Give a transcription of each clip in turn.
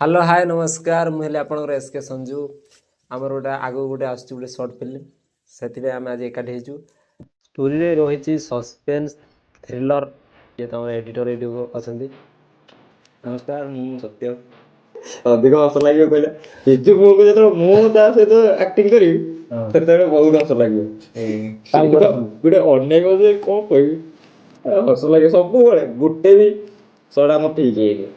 Hello hi नमस्कार मुझे आपंकर एसके संजू आमर गोटे आग गोटे गोटे सर्ट फिल्म से आम आज एकाठी स्टोरी रही सस्पेन्स थ्रिलर ये तुम एडिटर ये अच्छा नमस्कार ମୁଁ ସତ୍ୟ ଅଧିକ ହସ ଲାଗିବ କହିଲେ ବିଜୁ ପୁଅକୁ ଯେତେବେଳେ ମୁଁ ତା ସହିତ ଆକ୍ଟିଂ କରିବି ସେତେବେଳେ ବହୁତ ହସ ଲାଗିବ ଗୋଟେ ଅନେକ ଯେ କ'ଣ କହିବି ହସ ଲାଗିବ ସବୁବେଳେ ଗୋଟେ ବି ସଡ଼ା ମୋର ଠିକ୍ ହେଇନି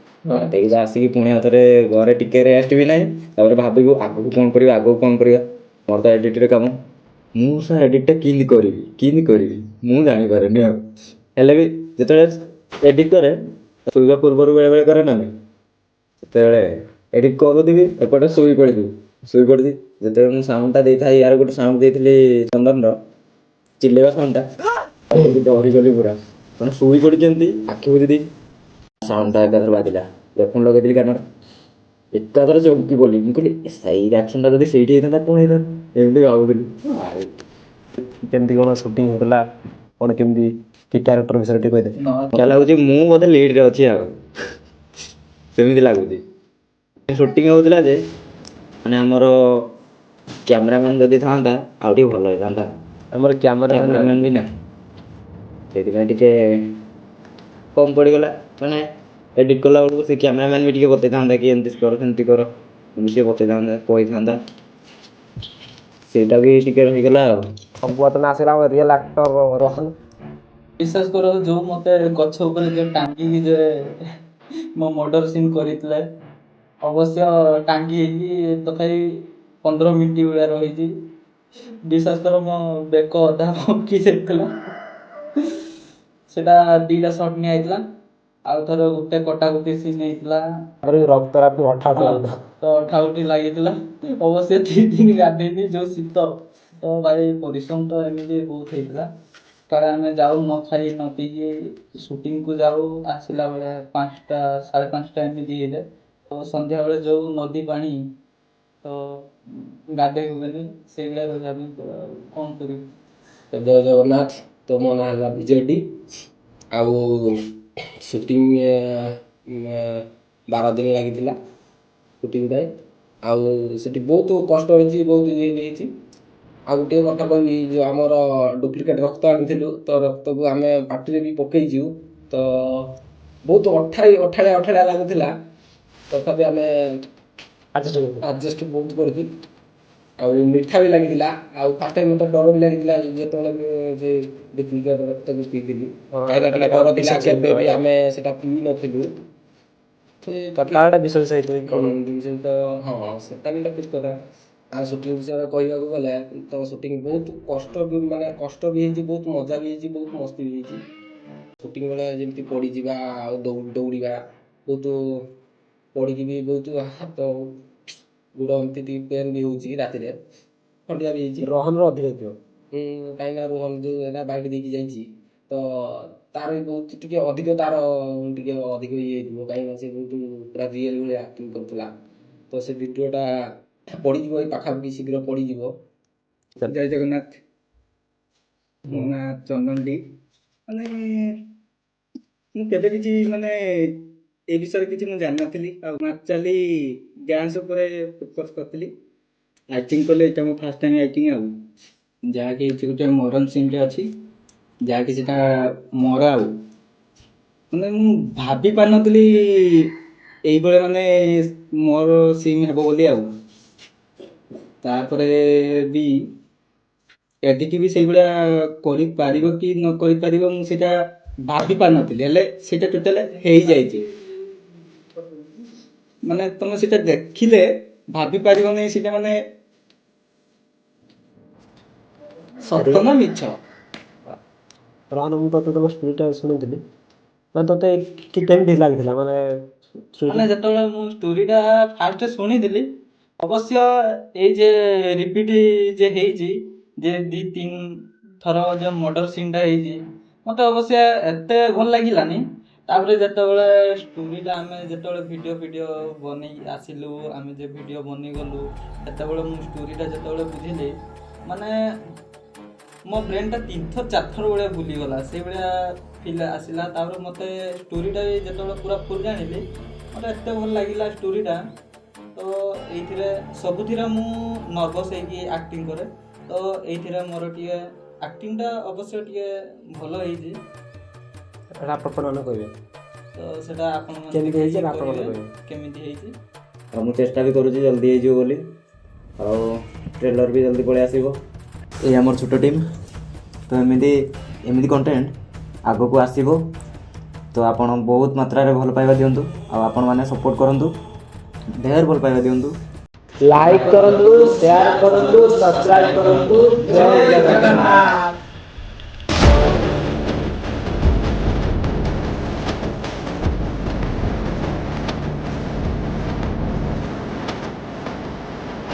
ଏଇଟା ଆସିକି ପୁଣି ହାତରେ ଘରେ ଟିକେ ରେଷ୍ଟ ବି ନାହିଁ ତାପରେ ଭାବିବୁ ଆଗକୁ କ'ଣ କରିବା ମୋର ତ ଏଡ଼ିଟର କାମ ମୁଁ ସେ ଏଡ଼ିଟଟା କେମିତି କରିବି ମୁଁ ଜାଣିପାରେନି ଆଉ ହେଲେ ବି ଯେତେବେଳେ ଏଡ଼ିଟ୍ କରେ ଶୋଇବା ପୂର୍ବରୁ ବେଳେବେଳେ କରେ ନା ନାହିଁ ସେତେବେଳେ ଏଡ଼ିଟ୍ କରୁଥିବି ଏପଟେ ଶୋଇପଡ଼ିଥିବି ଯେତେବେଳେ ମୁଁ ସାଉଣ୍ଡଟା ଦେଇଥାଏ ୟାର ଗୋଟେ ସାଉଣ୍ଡ ଦେଇଥିଲି ଚନ୍ଦନର ଚିଲେଇବା ସାଉଣ୍ଡଟା ଡରିଗଲି ପୁରା ମାନେ ଶୋଇପଡ଼ିଛନ୍ତି ଆଖି ବୁଜି ଦେଇଛି ସାଉଣ୍ଡଟା ଏକାଥରେ ବାଜିଲା ହେଡ଼ଫୋନ୍ ଲଗେଇଥିଲି କାନରେ ଏକାଥରେ ଚମକି ପଡ଼ିଲି ମୁଁ କହିଲି ସେଇ ଆକ୍ସନ୍ଟା ଯଦି ସେଇଠି ହେଇଥାନ୍ତା କ'ଣ ହେଇଥାନ୍ତା ଏମିତି ଭାବୁଥିଲି केमती कौन सुटिंग होता कौन केमती कि क्यारेक्टर विषय टे कहदे क्या लाଗୁଛି ମୁଁ ବୋଧେ ଲିଡ୍ରେ ଅଛି ଆଉ ସେମିତି ଲାଗୁଛି ସୁଟିଂ ହେଉଥିଲା ଯେ ମାନେ ଆମର କ୍ୟାମେରାମ୍ୟାନ୍ ଯଦି ଥାନ୍ତା ଆଉ ଟିକେ ଭଲ ହେଇଥାନ୍ତା ଆମର କ୍ୟାମେରାମ୍ୟାନ୍ ବି ନାହିଁ ସେଇଥିପାଇଁ ଟିକେ କମ୍ ପଡ଼ିଗଲା ମାନେ ଏଡ଼ିଟ୍ କଲା ବେଳକୁ ସେ କ୍ୟାମେରାମ୍ୟାନ୍ ବି ଟିକେ ବତେଇଥାନ୍ତା କି ଏମିତି କର ସେମିତି କର ଏମିତି ଟିକେ ବତେଇଥାନ୍ତା କହିଥାନ୍ତା ସେଇଟା ବି ଟିକେ ରହିଗଲା ଆଉ ବର୍ତ୍ତମାନ ଆସିଲା ରିଏଲ୍ ଆକ୍ଟର ରୋହନ ବିଶ୍ୱାସ କର ଯୋଉ ମତେ ଗଛ ଉପରେ ଯେ ଟାଙ୍ଗିକି ଯେ ମୋ ମର୍ଡର ସିନ୍ କରିଥିଲେ ଅବଶ୍ୟ ଟାଙ୍ଗି ହେଇକି ତଥାପି 15 ମିନିଟ୍ ଭଳିଆ ରହିଛି ବିଶ୍ୱାସ କର ମୋ ବେକ ଅଧା ପକି ଯାଇଥିଲା ସେଟା 2ଟା ସଟ୍ ନିଆ ହେଇଥିଲା ଆଉ ଥର ଗୋଟେ କଟାକୁଟି ସିନ୍ ହେଇଥିଲା ରକ୍ତରା ତ ଅଠାଉଠି ଲାଗିଥିଲା ଅବଶ୍ୟ 3 ଦିନ ଗାଧେଇନି ଯୋଉ ଶୀତ ତ ଭାଇ ପରିଶ୍ରମ ତ ଏମିତି ବହୁତ ହେଇଥିଲା କାଳେ ଆମେ ଯାଉ ନ ଖାଇ ନ ପିଇକି ସୁଟିଂକୁ ଯାଉ ଆସିଲା ବେଳେ 5ଟା 5:30 ଏମିତି ହେଇଯାଏ ତ ସନ୍ଧ୍ୟାବେଳେ ଯୋଉ ନଦୀ ପାଣି ତ ଗାଧେଇ ହୁଏନି ସେଇଭଳିଆ ଆମେ କ'ଣ କରିବୁ। ଜୟ ଜଗନ୍ନାଥ ତ ମୋ ନାଁ ହେଲା ବିଜେଡ଼ି ଆଉ ସୁଟିଂ 12 ଦିନ ଲାଗିଥିଲା ସୁଟିଂ ପାଇଁ ଆଉ ସେଠି ବହୁତ କଷ୍ଟ ହେଇଛି ବହୁତ ଇଏ ହେଇଛି ଆଉ ଗୋଟିଏ କଥା କହିବି ଯେଉଁ ଆମର ଡୁପ୍ଲିକେଟ୍ ରକ୍ତ ଆଣିଥିଲୁ ତ ରକ୍ତକୁ ଆମେ ପାଟିରେ ବି ପକେଇଛୁ ତ ବହୁତ ଅଠାଳିଆ ଲାଗୁଥିଲା ତଥାପି ଆମେ ଆଡ଼ଜଷ୍ଟ ବହୁତ କରିଛୁ ଆଉ ମିଠା ବି ଲାଗିଥିଲା ଆଉ ଫାଷ୍ଟ ଟାଇମ୍ ମୋତେ ଡର ବି ଲାଗିଥିଲା ଯେତେବେଳେ ଯେ ଡୁପ୍ଲିକେଟ୍ ରକ୍ତକୁ ପିଇଥିଲି କାହିଁକିନା ଟିକେ ଡର ଥିଲା କେବେ ବି ଆମେ ସେଟା ପିଇ ନଥିଲୁ କାହାଟା ବିଷୟ ସହିତ ହଁ ସେଟା ବି ଠିକ୍ କଥା ଆଉ ସୁଟିଂ ବିଷୟରେ କହିବାକୁ ଗଲେ ତ ସୁଟିଂ ବହୁତ କଷ୍ଟ ବି ହେଇଛି ବହୁତ ମଜା ବି ହେଇଛି ବହୁତ ମସ୍ତି ବି ହେଇଛି ସୁଟିଂ ବେଳେ ଯେମିତି ପଡ଼ିଯିବା ଆଉ ଦୌଡ଼ିବା ବହୁତ ପଡ଼ିକି ବି ବହୁତ ହାତ ଗୋଡ଼ ଏମିତି ଟିକେ ପେନ୍ ବି ହେଉଛି ରାତିରେ ଖଣ୍ଡିଆ ବି ହେଇଛି ରୋହନର ଅଧିକ ଥିବ କାହିଁକିନା ରୋହନ ଯେଉଁ ଏଇଟା ବାଇକ୍ ଦେଇକି ଯାଇଛି ତ ତାର ବି ବହୁତ ଟିକେ ଅଧିକ ତାର ଟିକେ ଅଧିକ ଇଏ ହେଇଥିବ କାହିଁକିନା ସେ ବହୁତ ପୁରା ରିଏଲ୍ ଭଳିଆ ଆକ୍ଟିଂ କରୁଥିଲା ତ ସେ ଭିଡ଼ିଓଟା ପଡ଼ିଯିବ ଏଇ ପାଖାପାଖି ଶୀଘ୍ର ପଡ଼ିଯିବ। ଜୟ ଜଗନ୍ନାଥ ମୋ ନାଁ ଚନ୍ଦନ ଡି ମାନେ ମୁଁ କେବେ କିଛି ମାନେ ଏ ବିଷୟରେ କିଛି ମୁଁ ଜାଣିନଥିଲି ଆଉ ଆକ୍ଚୁଆଲି ଡ୍ୟାନ୍ସ ଉପରେ ଫୋକସ୍ କରିଥିଲି ଆକ୍ଟିଂ କଲେ ଏଇଟା ମୋ ଫାର୍ଷ୍ଟ ଟାଇମ୍ ଆକ୍ଟିଂ ଆଉ ଯାହାକି ଏଠି ଗୋଟେ ମରନ ସିନ୍ଟେ ଅଛି ଯାହାକି ସେଟା ମୋର ଆଉ ମାନେ ମୁଁ ଭାବି ପାରିନଥିଲି ଏଇଭଳିଆ ମାନେ ମୋର ସିନ୍ ହେବ ବୋଲି ଆଉ ତାପରେ ବି ଏଡ଼ିଟ୍ ବି ସେଇଭଳିଆ କରିପାରିବ କି ନ କରିପାରିବ ମୁଁ ସେଇଟା ଭାବି ପାରିନଥିଲି ହେଲେ ସେଇଟା ଟୋଟାଲ୍ ହେଇଯାଇଛି ମାନେ ତମେ ସେଇଟା ଦେଖିଲେ ଭାବି ପାରିବନି ସେଇଟା ମାନେ ସତ ନା ମିଛ। ରୋହନ ମୁଁ ତତେ ତମ ଷ୍ଟୋରିଟା ଶୁଣିଥିଲି ମାନେ ତତେ କେମିତି ଲାଗିଥିଲା ମାନେ ଯେତେବେଳେ ମୁଁ ଷ୍ଟୋରିଟା ଫାଷ୍ଟ ଶୁଣିଥିଲି ଅବଶ୍ୟ ଏଇ ଯେ ରିପିଟ୍ ଯେ ହେଇଛି ଯେ 2-3 ଥର ଯେ ମର୍ଡର ସିନ୍ଟା ହେଇଛି ମୋତେ ଅବଶ୍ୟ ଏତେ ଭଲ ଲାଗିଲାନି ତାପରେ ଯେତେବେଳେ ଷ୍ଟୋରିଟା ଆମେ ଯେତେବେଳେ ଭିଡ଼ିଓ ବନେଇ ଆସିଲୁ ଆମେ ଯେ ଭିଡ଼ିଓ ବନେଇ ଗଲୁ ସେତେବେଳେ ମୁଁ ଷ୍ଟୋରିଟା ଯେତେବେଳେ ବୁଝିଲି ମାନେ ମୋ ବ୍ରେନ୍ଟା 3-4 ଥର ଭଳିଆ ବୁଲିଗଲା ସେଇଭଳିଆ ଫିଲ୍ ଆସିଲା ତାପରେ ମୋତେ ଷ୍ଟୋରିଟା ବି ଯେତେବେଳେ ପୁରା ଫୁଲ୍ ଜାଣିଲି ମୋତେ ଏତେ ଭଲ ଲାଗିଲା ଷ୍ଟୋରିଟା। ତ ଏଇଥିରେ ସବୁଥିରେ ମୁଁ ନର୍ଭସ୍ ହେଇକି ଆକ୍ଟିଂ କରେ। ତ ଏଇଥିରେ ମୋର ଟିକେ ଆକ୍ଟିଂଟା ଅବଶ୍ୟ ଟିକେ ଭଲ ହେଇଛି। ଏଇଟା ଆପଣମାନେ କହିବେ ତ ସେଟା ଆପଣ କେମିତି ହେଇଛି ଏଇଟା ଆପଣମାନେ କହିବେ। କେମିତି ହେଇଛି। ଆଉ ମୁଁ ଚେଷ୍ଟା ବି କରୁଛି ଜଲ୍ଦି ହେଇଯିବ ବୋଲି। ଆଉ ଟ୍ରେଲର ବି ଜଲ୍ଦି ପଳେଇ ଆସିବ। ଏଇ ଆମର ଛୋଟ ଟିମ୍। ତ ଏମିତି କଣ୍ଟେଣ୍ଟ ଆଗକୁ ଆସିବ। ତ ଆପଣ ବହୁତ ମାତ୍ରାରେ ଭଲ ପାଇବା ଦିଅନ୍ତୁ। ଆଉ ଆପଣମାନେ ସପୋର୍ଟ କରନ୍ତୁ, ଢେର ଭଲ ପାଇବା ଦିଅନ୍ତୁ। ଲାଇକ୍ କରନ୍ତୁ, ସେୟାର କରନ୍ତୁ, ସବସ୍କ୍ରାଇବ୍ କରନ୍ତୁ। ଜୟ ଜଗନ୍ନାଥ।